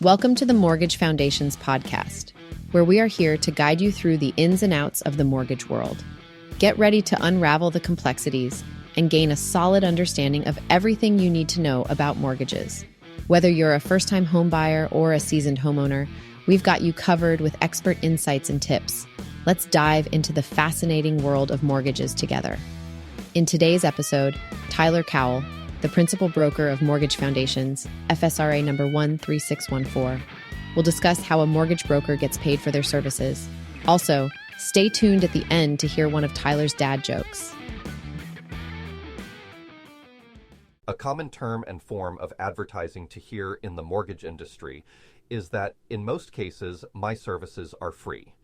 Welcome to the Mortgage Foundations podcast, where we are here to guide you through the ins and outs of the mortgage world. Get ready to unravel the complexities and gain a solid understanding of everything you need to know about mortgages. Whether you're a first-time home buyer or a seasoned homeowner, we've got you covered with expert insights and tips. Let's dive into the fascinating world of mortgages together. In today's episode, Tyler Cowell, the principal broker of Mortgage Foundations, FSRA number 13614, will discuss how a mortgage broker gets paid for their services. Also, stay tuned at the end to hear one of Tyler's dad jokes. A common term and form of advertising to hear in the mortgage industry is that in most cases, my services are free.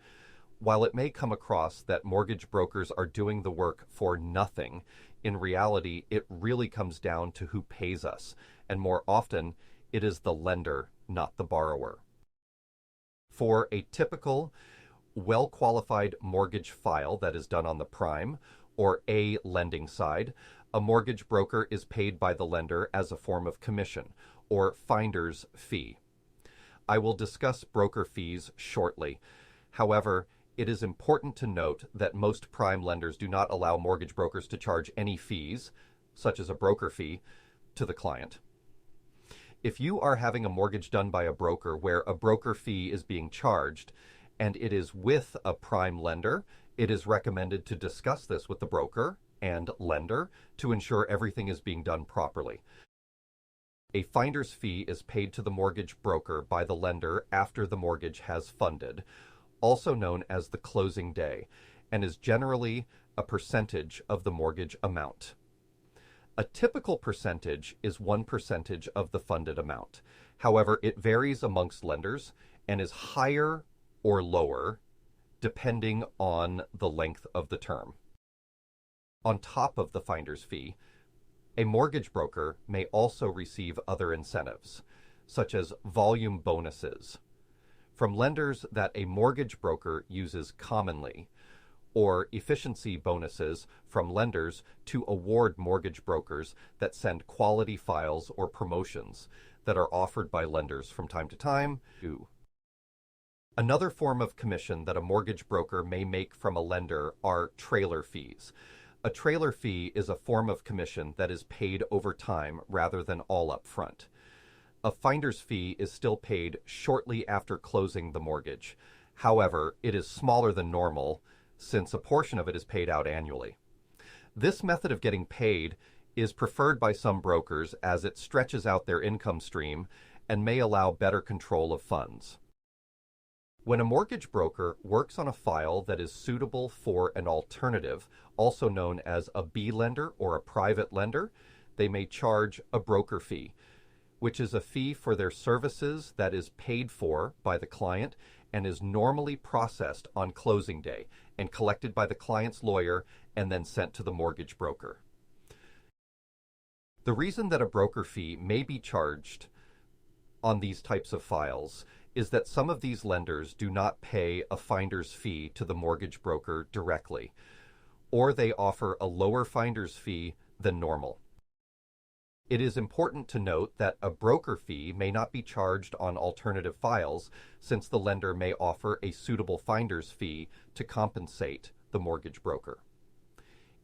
While it may come across that mortgage brokers are doing the work for nothing, in reality, it really comes down to who pays us, and more often, it is the lender, not the borrower. For a typical, well-qualified mortgage file that is done on the prime or a lending side, a mortgage broker is paid by the lender as a form of commission or finder's fee. I will discuss broker fees shortly. However, it is important to note that most prime lenders do not allow mortgage brokers to charge any fees, such as a broker fee, to the client. If you are having a mortgage done by a broker where a broker fee is being charged and it is with a prime lender, it is recommended to discuss this with the broker and lender to ensure everything is being done properly. A finder's fee is paid to the mortgage broker by the lender after the mortgage has funded, also known as the closing day, and is generally a percentage of the mortgage amount. A typical percentage is 1% of the funded amount. However, it varies amongst lenders and is higher or lower depending on the length of the term. On top of the finder's fee, a mortgage broker may also receive other incentives, such as volume bonuses, from lenders that a mortgage broker uses commonly, or efficiency bonuses from lenders to award mortgage brokers that send quality files or promotions that are offered by lenders from time to time. Another form of commission that a mortgage broker may make from a lender are trailer fees. A trailer fee is a form of commission that is paid over time rather than all up front. A finder's fee is still paid shortly after closing the mortgage. However, it is smaller than normal since a portion of it is paid out annually. This method of getting paid is preferred by some brokers as it stretches out their income stream and may allow better control of funds. When a mortgage broker works on a file that is suitable for an alternative, also known as a B lender or a private lender, they may charge a broker fee, which is a fee for their services that is paid for by the client and is normally processed on closing day and collected by the client's lawyer and then sent to the mortgage broker. The reason that a broker fee may be charged on these types of files is that some of these lenders do not pay a finder's fee to the mortgage broker directly, or they offer a lower finder's fee than normal. It is important to note that a broker fee may not be charged on alternative files since the lender may offer a suitable finder's fee to compensate the mortgage broker.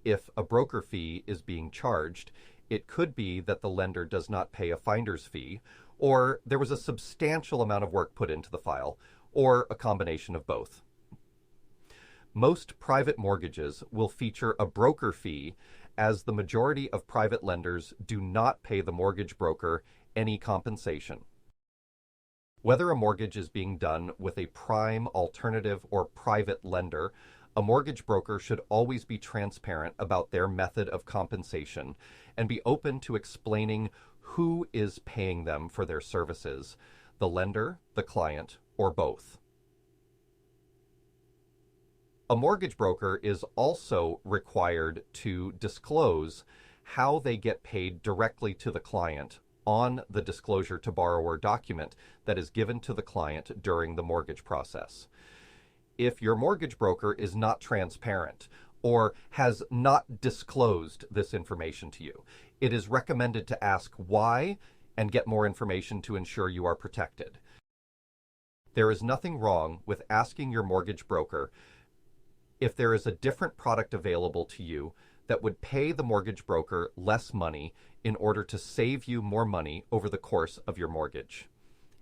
If a broker fee is being charged, it could be that the lender does not pay a finder's fee, or there was a substantial amount of work put into the file, or a combination of both. Most private mortgages will feature a broker fee as the majority of private lenders do not pay the mortgage broker any compensation. Whether a mortgage is being done with a prime, alternative, or private lender, a mortgage broker should always be transparent about their method of compensation and be open to explaining who is paying them for their services, the lender, the client, or both. A mortgage broker is also required to disclose how they get paid directly to the client on the disclosure to borrower document that is given to the client during the mortgage process. If your mortgage broker is not transparent or has not disclosed this information to you, it is recommended to ask why and get more information to ensure you are protected. There is nothing wrong with asking your mortgage broker if there is a different product available to you that would pay the mortgage broker less money in order to save you more money over the course of your mortgage.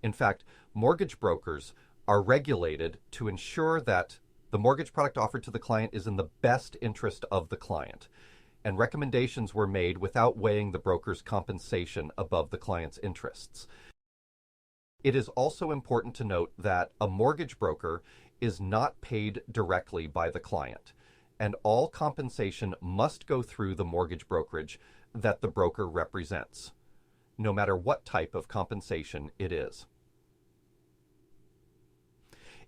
In fact, mortgage brokers are regulated to ensure that the mortgage product offered to the client is in the best interest of the client, and recommendations were made without weighing the broker's compensation above the client's interests. It is also important to note that a mortgage broker is not paid directly by the client, and all compensation must go through the mortgage brokerage that the broker represents, no matter what type of compensation it is.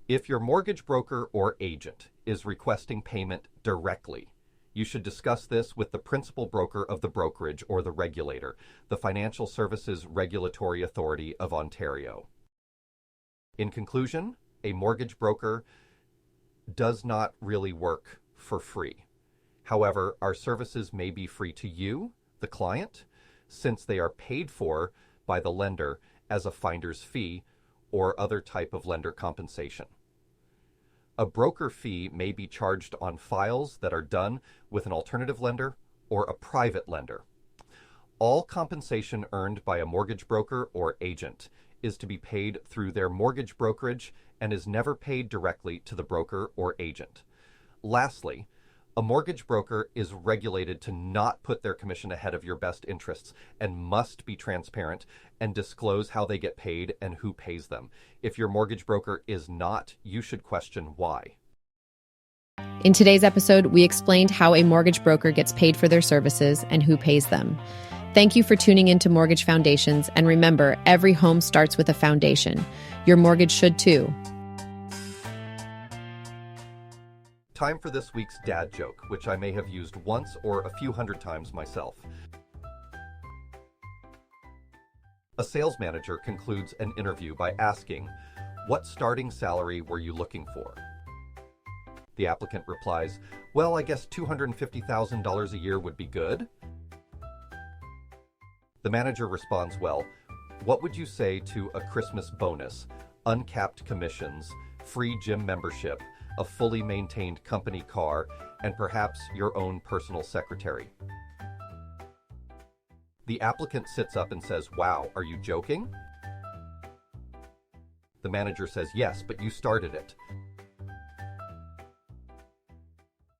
If your mortgage broker or agent is requesting payment directly, you should discuss this with the principal broker of the brokerage or the regulator, the Financial Services Regulatory Authority of Ontario. In conclusion, a mortgage broker does not really work for free. However, our services may be free to you, the client, since they are paid for by the lender as a finder's fee or other type of lender compensation. A broker fee may be charged on files that are done with an alternative lender or a private lender. All compensation earned by a mortgage broker or agent is to be paid through their mortgage brokerage and is never paid directly to the broker or agent. Lastly, a mortgage broker is regulated to not put their commission ahead of your best interests and must be transparent and disclose how they get paid and who pays them. If your mortgage broker is not, you should question why. In today's episode, we explained how a mortgage broker gets paid for their services and who pays them. Thank you for tuning into Mortgage Foundations, and remember, every home starts with a foundation. Your mortgage should too. Time for this week's dad joke, which I may have used once or a few hundred times myself. A sales manager concludes an interview by asking, "What starting salary were you looking for?" The applicant replies, "Well, I guess $250,000 a year would be good." The manager responds, "Well, what would you say to a Christmas bonus, uncapped commissions, free gym membership, a fully maintained company car, and perhaps your own personal secretary?" The applicant sits up and says, "Wow, are you joking?" The manager says, "Yes, but you started it.